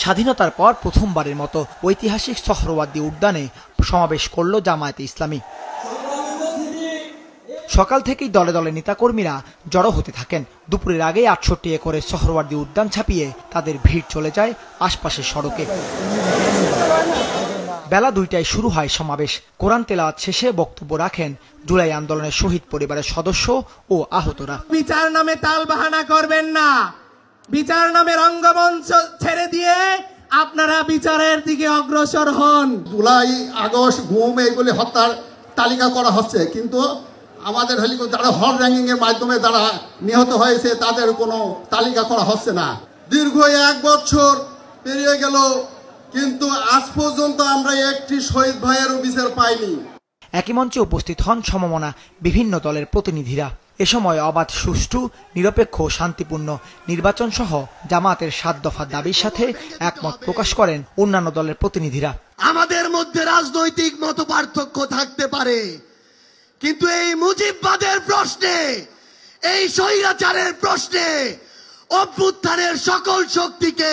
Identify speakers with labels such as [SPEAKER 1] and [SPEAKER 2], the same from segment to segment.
[SPEAKER 1] স্বাধীনতার পর প্রথমবারের মতো ঐতিহাসিক সোহরাওয়ার্দী উদ্যানে সমাবেশ করল জামায়াতে ইসলামী। সকাল থেকেই দলে দলে নেতাকর্মীরা জড়ো হতে থাকেন। দুপুরের আগেই ৬৮ একরে সোহরাওয়ার্দী উদ্যান ছাপিয়ে তাদের ভিড় চলে যায় আশপাশের সড়কে। বেলা ২টায় শুরু হয় সমাবেশ। কোরআন তেলাওয়াত শেষে বক্তব্য রাখেন জুলাই আন্দোলনের শহীদ পরিবারের সদস্য ও আহতরা।
[SPEAKER 2] বিচার নামে তালবাহানা করবেন না, বিচার নামে রঙ্গমঞ্চ ছেড়ে দিয়ে আপনারা বিচারের দিকে অগ্রসর হন।
[SPEAKER 3] জুলাই, আগস্ট, গুম এইগুলি হত্যার তালিকা করা হচ্ছে, কিন্তু আমাদের যারা হল র্যাঙ্কিং এর মাধ্যমে যারা নিহত হয়েছে তাদের কোনো তালিকা করা হচ্ছে না। দীর্ঘ ১ বছর পেরিয়ে গেল, কিন্তু আজ পর্যন্ত আমরা একটি শহীদ ভাইয়েরও বিচার পাইনি।
[SPEAKER 1] একই মঞ্চে উপস্থিত হন সমমনা বিভিন্ন দলের প্রতিনিধিরা। এ সময় অবাধ, সুষ্ঠু, নিরপেক্ষ ও শান্তিপূর্ণ নির্বাচন সহ জামায়াতের ৭ দফা দাবির সাথে একমত প্রকাশ করেন অন্যান্য দলের প্রতিনিধিরা।
[SPEAKER 4] আমাদের মধ্যে রাজনৈতিক মতপার্থক্য থাকতে পারে, কিন্তু এই মুজিববাদের প্রশ্নে, এই স্বৈরাচারের প্রশ্নে অভ্যুত্থানের সকল শক্তিকে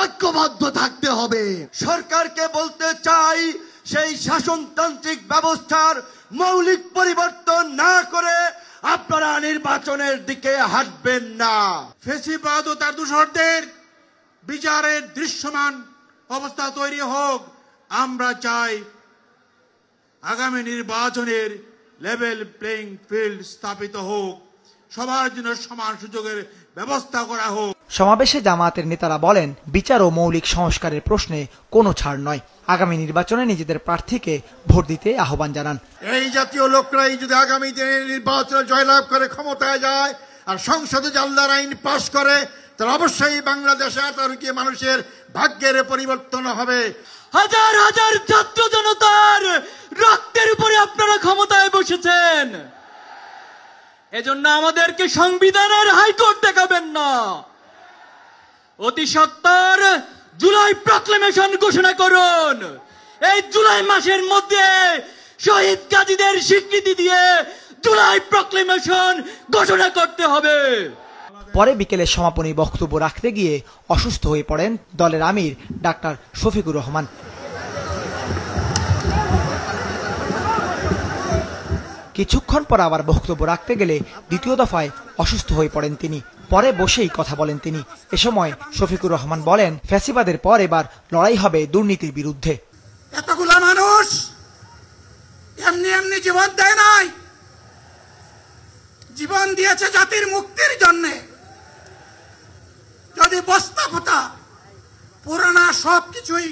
[SPEAKER 4] ঐক্যবদ্ধ থাকতে হবে। সরকারকে বলতে চাই, সেই শাসনতান্ত্রিক ব্যবস্থার মৌলিক পরিবর্তন না করে আপনারা নির্বাচনের দিকে হাঁটবেন না।
[SPEAKER 5] ফ্যাসিবাদ ও তার দূষরদের বিচারের দৃশ্যমান অবস্থা তৈরি হোক। আমরা চাই আগামী নির্বাচনের লেভেল প্লেইং ফিল্ড স্থাপিত হোক, সবার জন্য সমান সুযোগের ব্যবস্থা করা হোক।
[SPEAKER 1] সমাবেশে জামায়াতের নেতারা বলেন, বিচার ও মৌলিক সংস্কারের প্রশ্নে কোনো ছাড় নয়। আগামী নির্বাচনে নিজেদের প্রার্থীকে ভোট দিতে আহ্বান জানান।
[SPEAKER 4] এই জাতীয় লোকরাই যদি আগামী দিনে নির্বাচনে জয়লাভ করে ক্ষমতায় যায় আর সংসদে জালদার আইন পাশ করে, তাহলে অবশ্যই বাংলাদেশে আতঙ্কি মানুষের ভাগ্যের পরিবর্তন হবে।
[SPEAKER 6] হাজার হাজার ছাত্র জনতার রক্তের উপরে আপনারা ক্ষমতায় বসেছেন, এজন্য আমাদেরকে সংবিধানের হাইকোর্ট দেখাবেন না। অতি সত্বর জুলাই প্রক্লেমেশন ঘোষণা করুন। এই জুলাই মাসের মধ্যে শহীদ গাজীদের স্বীকৃতি দিয়ে জুলাই প্রক্লেমেশন ঘোষণা করতে হবে।
[SPEAKER 1] পরে বিকেলে সমাপনী বক্তব্য রাখতে গিয়ে অসুস্থ হয়ে পড়েন দলের আমির ডাক্তার শফিকুর রহমান। কিছুক্ষণ পর আবার বক্তব্য রাখতে গেলে দ্বিতীয় দফায় অসুস্থ হয়ে পড়েন তিনি। পরে বসেই কথা বলেন তিনি। এ সময় শফিকুর রহমান বলেন, ফ্যাসিবাদের পর এবার লড়াই হবে দুর্নীতির বিরুদ্ধে।
[SPEAKER 5] এতগুলা মানুষ এমনি এমনি জীবন দেয় নাই, জীবন দিয়েছে জাতির মুক্তির জন্য। যদি বস্তা পোতা পুরানা সবকিছুই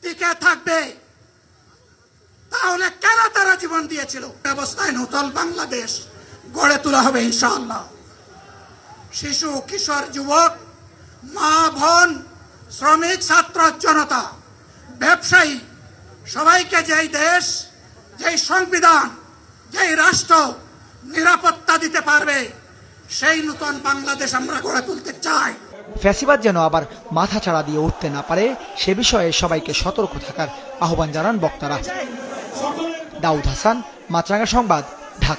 [SPEAKER 5] টিকে থাকবে, তাহলে কেন তারা জীবন দিয়েছিল? ব্যবস্থায় নতুন বাংলাদেশ গড়ে তোলা হবে ইনশাআল্লাহ। শিশু, কিশোর, যুবক, মা, বোন, শ্রমিক, ছাত্র জনতা, ব্যবসায়ী, সবাইকে যেই দেশ, যেই সংবিধান, যেই রাষ্ট্র নিরাপত্তা দিতে পারবে, সেই নতুন বাংলাদেশ আমরা গড়ে তুলতে চাই।
[SPEAKER 1] ফ্যাসিবাদ যেন আবার মাথা ছাড়া দিয়ে উঠতে না পারে, সে বিষয়ে সবাইকে সতর্ক থাকার আহ্বান জানান বক্তারা। দাউদ হাসান, মাছরাঙা সংবাদ,